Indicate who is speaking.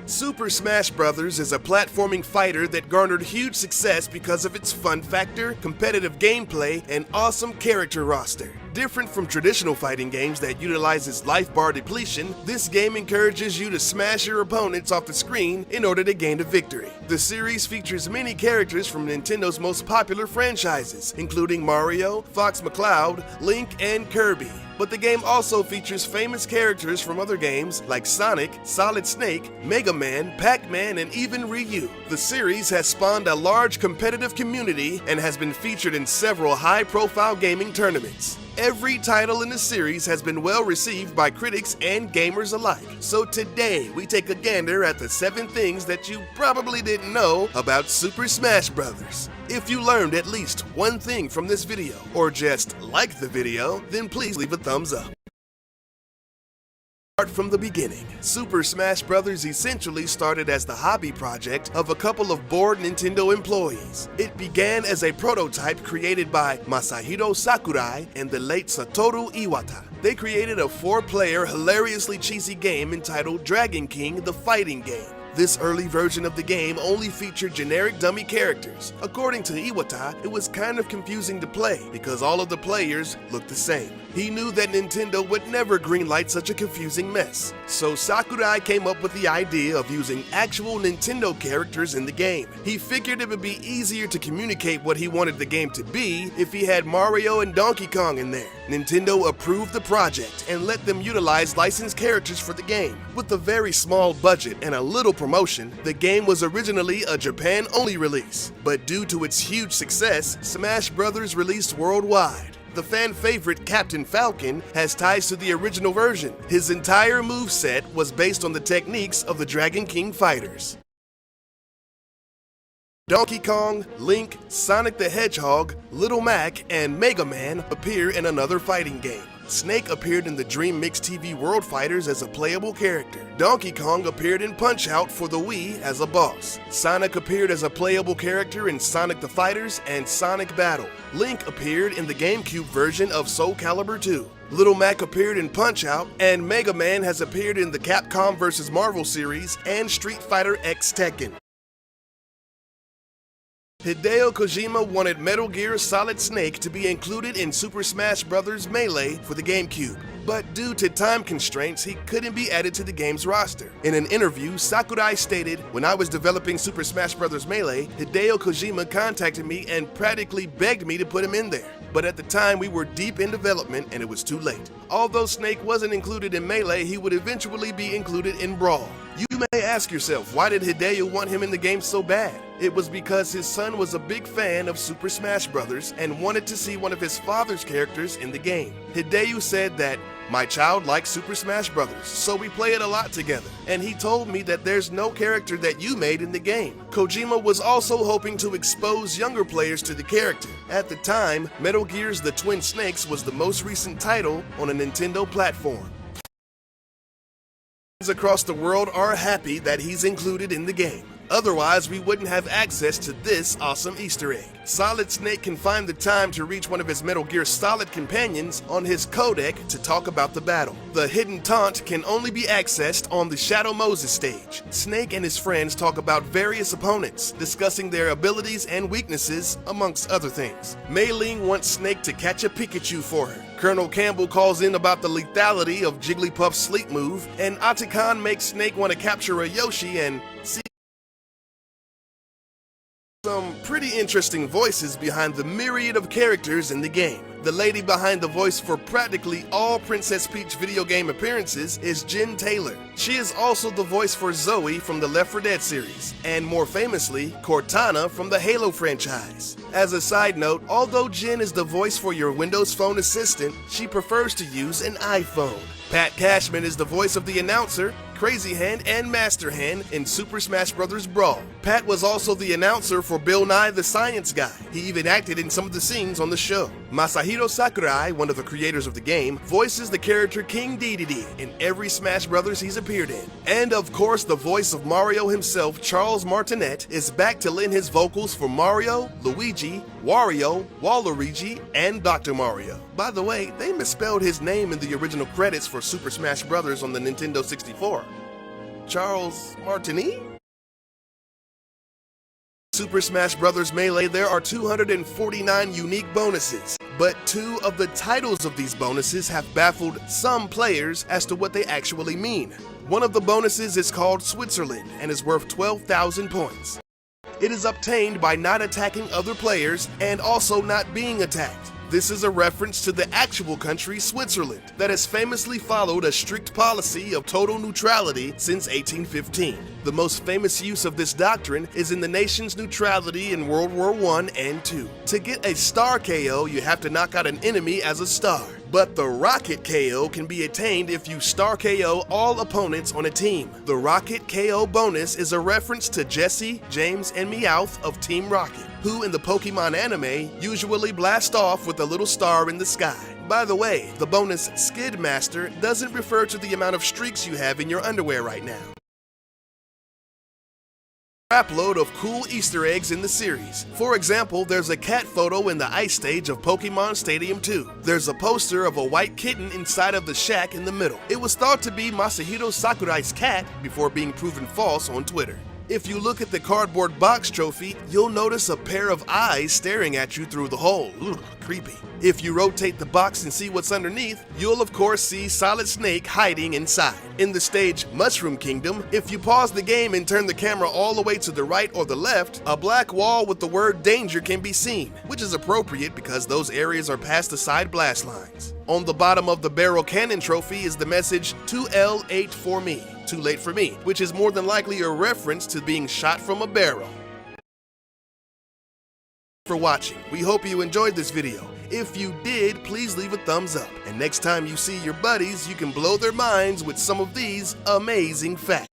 Speaker 1: Super Smash Bros. Is a platforming fighter that garnered huge success because of its fun factor, competitive gameplay, and awesome character roster. Different from traditional fighting games that utilizes life bar depletion, this game encourages you to smash your opponents off the screen in order to gain a victory. The series features many characters from Nintendo's most popular franchises, including Mario, Fox McCloud, Link, and Kirby. But the game also features famous characters from other games like Sonic, Solid Snake, Mega Man, Pac-Man, and even Ryu. The series has spawned a large competitive community and has been featured in several high-profile gaming tournaments. Every title in the series has been well received by critics and gamers alike. So today, we take a gander at the 7 things that you probably didn't know about Super Smash Bros. If you learned at least one thing from this video, or just liked the video, then please leave a thumbs up. Start from the beginning. Super Smash Bros. Essentially started as the hobby project of a couple of bored Nintendo employees. It began as a prototype created by Masahiro Sakurai and the late Satoru Iwata. They created a 4-player, hilariously cheesy game entitled Dragon King: The Fighting Game. This early version of the game only featured generic dummy characters. According to Iwata, it was kind of confusing to play because all of the players looked the same. He knew that Nintendo would never greenlight such a confusing mess. So Sakurai came up with the idea of using actual Nintendo characters in the game. He figured it would be easier to communicate what he wanted the game to be if he had Mario and Donkey Kong in there. Nintendo approved the project and let them utilize licensed characters for the game. With a very small budget and a little promotion, the game was originally a Japan-only release. But due to its huge success, Smash Bros. Released worldwide. The fan favorite Captain Falcon has ties to the original version. His entire moveset was based on the techniques of the Dragon King fighters. Donkey Kong, Link, Sonic the Hedgehog, Little Mac, and Mega Man appear in another fighting game. Snake appeared in the Dream Mix TV World Fighters as a playable character. Donkey Kong appeared in Punch-Out for the Wii as a boss. Sonic appeared as a playable character in Sonic the Fighters and Sonic Battle. Link appeared in the GameCube version of Soul Calibur 2. Little Mac appeared in Punch-Out, and Mega Man has appeared in the Capcom vs. Marvel series and Street Fighter X Tekken. Hideo Kojima wanted Metal Gear Solid Snake to be included in Super Smash Bros. Melee for the GameCube, but due to time constraints, he couldn't be added to the game's roster. In an interview, Sakurai stated, "When I was developing Super Smash Bros. Melee, Hideo Kojima contacted me and practically begged me to put him in there. But at the time, we were deep in development and it was too late. Although Snake wasn't included in Melee, he would eventually be included in Brawl." You may ask yourself, why did Hideo want him in the game so bad? It was because his son was a big fan of Super Smash Bros. And wanted to see one of his father's characters in the game. Hideo said that, "My child likes Super Smash Bros., so we play it a lot together. And he told me that there's no character that you made in the game." Kojima was also hoping to expose younger players to the character. At the time, Metal Gear's The Twin Snakes was the most recent title on a Nintendo platform. Across the world are happy that he's included in the game. Otherwise, we wouldn't have access to this awesome Easter egg. Solid Snake can find the time to reach one of his Metal Gear Solid companions on his codec to talk about the battle. The hidden taunt can only be accessed on the Shadow Moses stage. Snake and his friends talk about various opponents, discussing their abilities and weaknesses, amongst other things. Mei Ling wants Snake to catch a Pikachu for her. Colonel Campbell calls in about the lethality of Jigglypuff's sleep move, and Otacon makes Snake want to capture a Yoshi and see some pretty interesting voices behind the myriad of characters in the game. The lady behind the voice for practically all Princess Peach video game appearances is Jen Taylor. She is also the voice for Zoe from the Left 4 Dead series, and more famously, Cortana from the Halo franchise. As a side note, although Jen is the voice for your Windows Phone assistant, she prefers to use an iPhone. Pat Cashman is the voice of the announcer, Crazy Hand, and Master Hand in Super Smash Bros. Brawl. Pat was also the announcer for Bill Nye the Science Guy. He even acted in some of the scenes on the show. Masahiro Sakurai, one of the creators of the game, voices the character King Dedede in every Smash Bros. He's appeared in. And of course, the voice of Mario himself, Charles Martinet, is back to lend his vocals for Mario, Luigi, Wario, Waluigi, and Dr. Mario. By the way, they misspelled his name in the original credits for Super Smash Bros. On the Nintendo 64. Charles Martinet? Super Smash Bros. Melee, there are 249 unique bonuses, but 2 of the titles of these bonuses have baffled some players as to what they actually mean. One of the bonuses is called Switzerland and is worth 12,000 points. It is obtained by not attacking other players and also not being attacked. This is a reference to the actual country Switzerland that has famously followed a strict policy of total neutrality since 1815. The most famous use of this doctrine is in the nation's neutrality in World War I and II. To get a star KO, you have to knock out an enemy as a star. But the Rocket KO can be attained if you star KO all opponents on a team. The Rocket KO bonus is a reference to Jesse, James, and Meowth of Team Rocket, who in the Pokemon anime usually blast off with a little star in the sky. By the way, the bonus Skidmaster doesn't refer to the amount of streaks you have in your underwear right now. Crapload of cool Easter eggs in the series. For example, there's a cat photo in the ice stage of Pokemon Stadium 2. There's a poster of a white kitten inside of the shack in the middle. It was thought to be Masahiro Sakurai's cat before being proven false on Twitter. If you look at the cardboard box trophy, you'll notice a pair of eyes staring at you through the hole. Ugh, creepy. If you rotate the box and see what's underneath, you'll of course see Solid Snake hiding inside. In the stage Mushroom Kingdom, if you pause the game and turn the camera all the way to the right or the left, a black wall with the word danger can be seen, which is appropriate because those areas are past the side blast lines. On the bottom of the barrel cannon trophy is the message 2L8 for me. Too late for me, which is more than likely a reference to being shot from a barrel. For watching. We hope you enjoyed this video. If you did, please leave a thumbs up. And next time you see your buddies, you can blow their minds with some of these amazing facts.